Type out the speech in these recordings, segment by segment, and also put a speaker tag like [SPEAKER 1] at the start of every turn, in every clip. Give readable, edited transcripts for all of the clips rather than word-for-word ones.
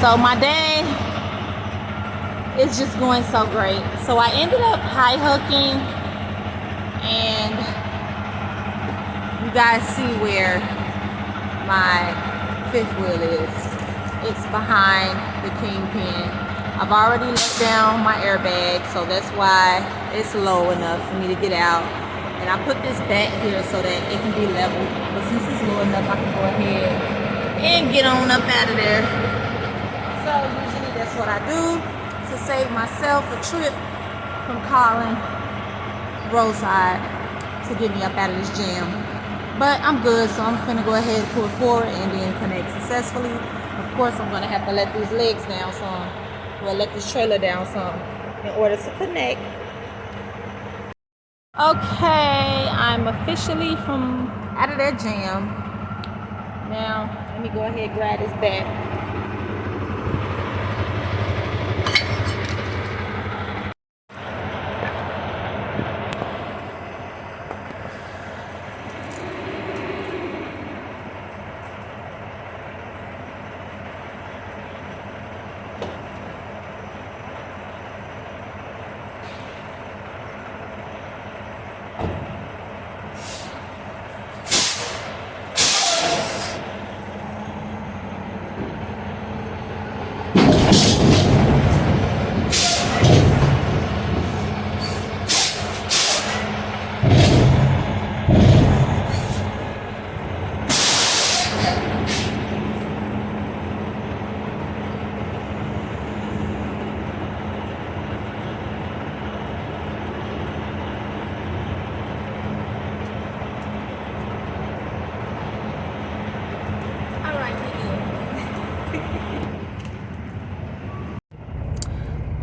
[SPEAKER 1] So my day is just going so great. So I ended up high hooking, and you guys see where my fifth wheel is. It's behind the kingpin. I've already let down my airbag, so that's why it's low enough for me to get out. And I put this back here so that it can be level. But since it's low enough, I can go ahead and get on up out of there. So usually that's what I do to save myself a trip from calling roadside to get me up out of this jam. But I'm good, so I'm finna go ahead and pull forward and then connect successfully. Of course, I'm gonna have to let these legs down some. Well, let this trailer down some in order to connect. Okay, I'm officially from out of that jam. Now, let me go ahead and grab this back.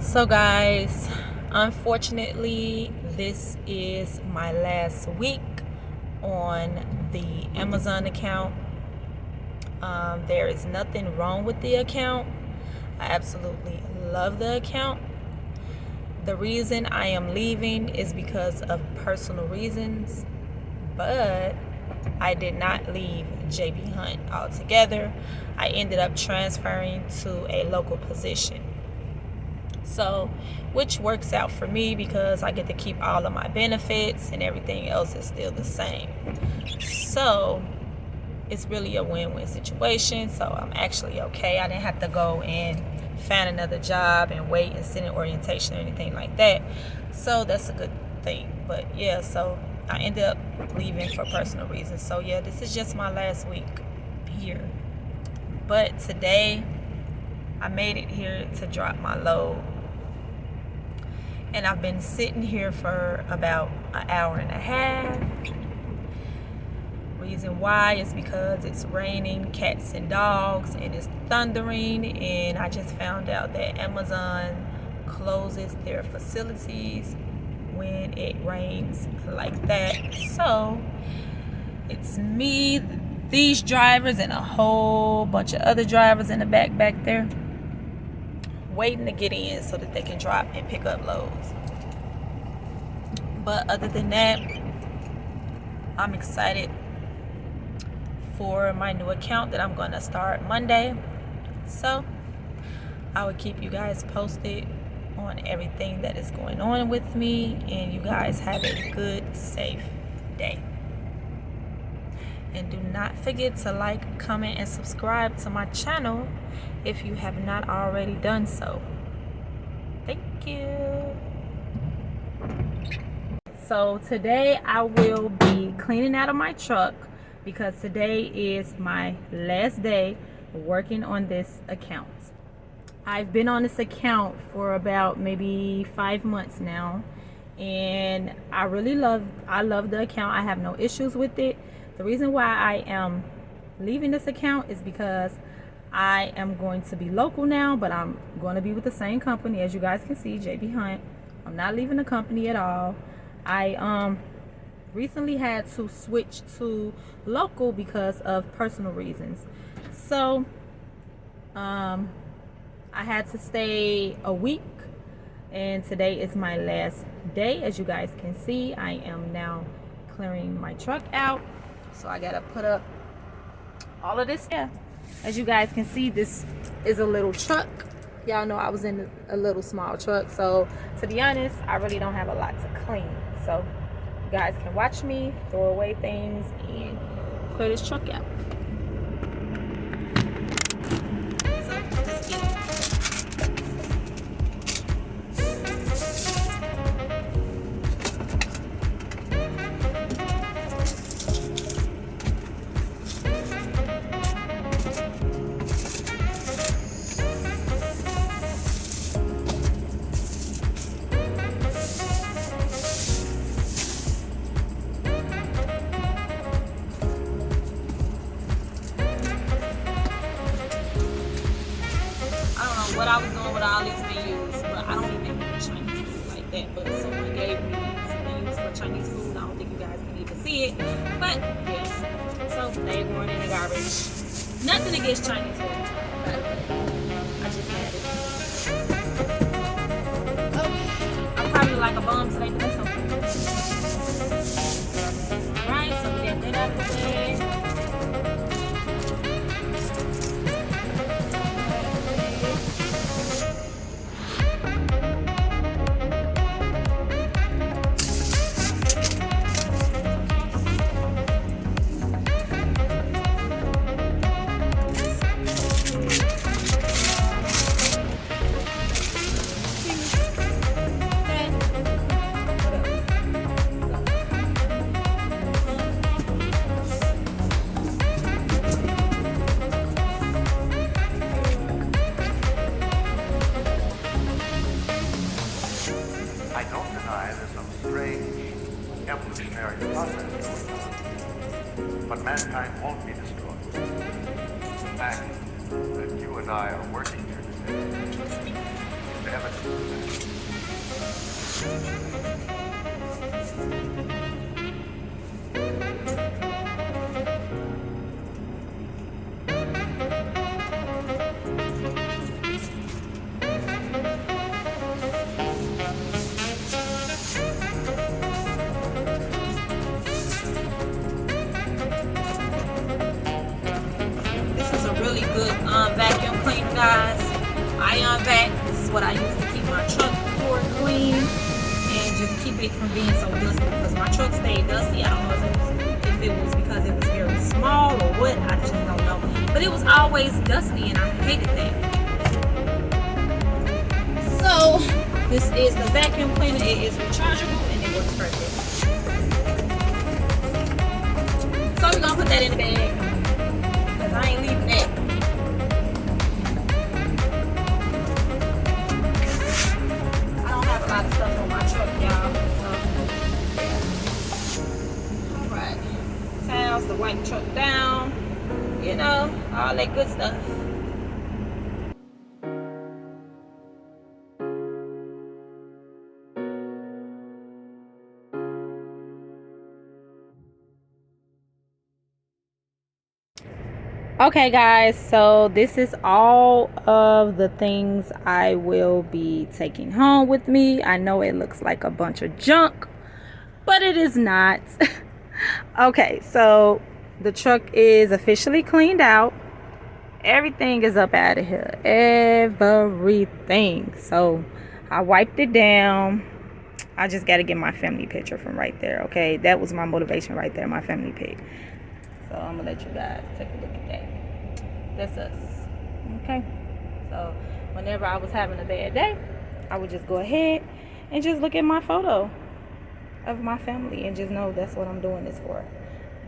[SPEAKER 1] So guys, unfortunately this is my last week on the Amazon account. There is nothing wrong with the account. I absolutely love the account. The reason I am leaving is because of personal reasons, but I did not leave JB Hunt altogether. I ended up transferring to a local position. So, which works out for me because I get to keep all of my benefits and everything else is still the same. So, it's really a win-win situation. So, I'm actually okay. I didn't have to go and find another job and wait and sit in orientation or anything like that. So, that's a good thing. But yeah, so I ended up leaving for personal reasons. So, yeah, this is just my last week here. But today, I made it here to drop my load. And I've been sitting here for about an hour and a half. Reason why is because it's raining cats and dogs and it's thundering, and I just found out that Amazon closes their facilities when it rains like that. So it's me, these drivers, and a whole bunch of other drivers in the back there waiting to get in so that they can drop and pick up loads. But other than that, I'm excited for my new account that I'm going to start Monday. So I will keep you guys posted on everything that is going on with me, and you guys have a good, safe day. And do not forget to like, comment, and subscribe to my channel if you have not already done so. Thank you. So today I will be cleaning out of my truck because today is my last day working on this account. I've been on this account for about maybe 5 months now, and I love the account. I have no issues with it. The reason why I am leaving this account is because I am going to be local now, but I'm going to be with the same company. As you guys can see, JB Hunt. I'm not leaving the company at all. I recently had to switch to local because of personal reasons. So I had to stay a week, and today is my last day. As you guys can see, I am now clearing my truck out. So I gotta put up all of this. Yeah. As you guys can see, this is a little truck. Y'all know I was in a little small truck, so to be honest, I really don't have a lot to clean. So you guys can watch me throw away things and clear this truck out. So let's get it. What I was doing with all these menus, but I don't even eat Chinese food like that. But someone gave me some menus for Chinese food. I don't think you guys can even see it, but yeah. So they going in the garbage. Nothing against Chinese food, by the way. I just had it. Oh, I'm probably like a bum today, but that's okay. All right, so we got that out of the way.
[SPEAKER 2] I don't deny there's some strange evolutionary process going on, but mankind won't be destroyed. The fact that you and I are working here today is evidence of that.
[SPEAKER 1] Really good vacuum cleaner, guys. Ion Vac. This is what I use to keep my truck floor clean and just keep it from being so dusty, because my truck stayed dusty. I don't know if it was because it was very small or what. I just don't know, but it was always dusty and I hated that. So this is the vacuum cleaner. It is rechargeable and it works perfect. So we're gonna put that in the bag, because I ain't leaving that. I don't have a lot of stuff on my truck, y'all. So, yeah. Alright. Towels to wipe the truck down. You know, all that good stuff. Okay guys, so this is all of the things I will be taking home with me. I know it looks like a bunch of junk, but it is not. Okay, so the truck is officially cleaned out. Everything is up out of here. Everything. So I wiped it down. I just got to get my family picture from right there. Okay, that was my motivation right there, my family pic. So I'm gonna let you guys take a look at that. That's us. Okay, so whenever I was having a bad day, I would just go ahead and just look at my photo of my family and just know that's what I'm doing this for.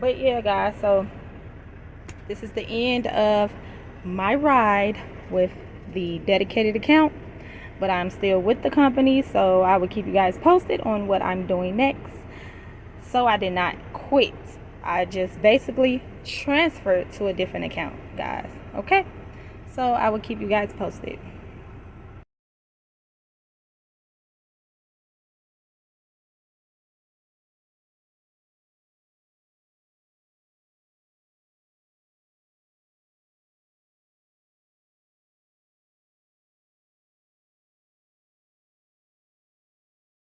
[SPEAKER 1] But yeah guys, so this is the end of my ride with the dedicated account, but I'm still with the company, so I will keep you guys posted on what I'm doing next. So I did not quit. I just basically transferred to a different account, guys. Okay, so I will keep you guys posted.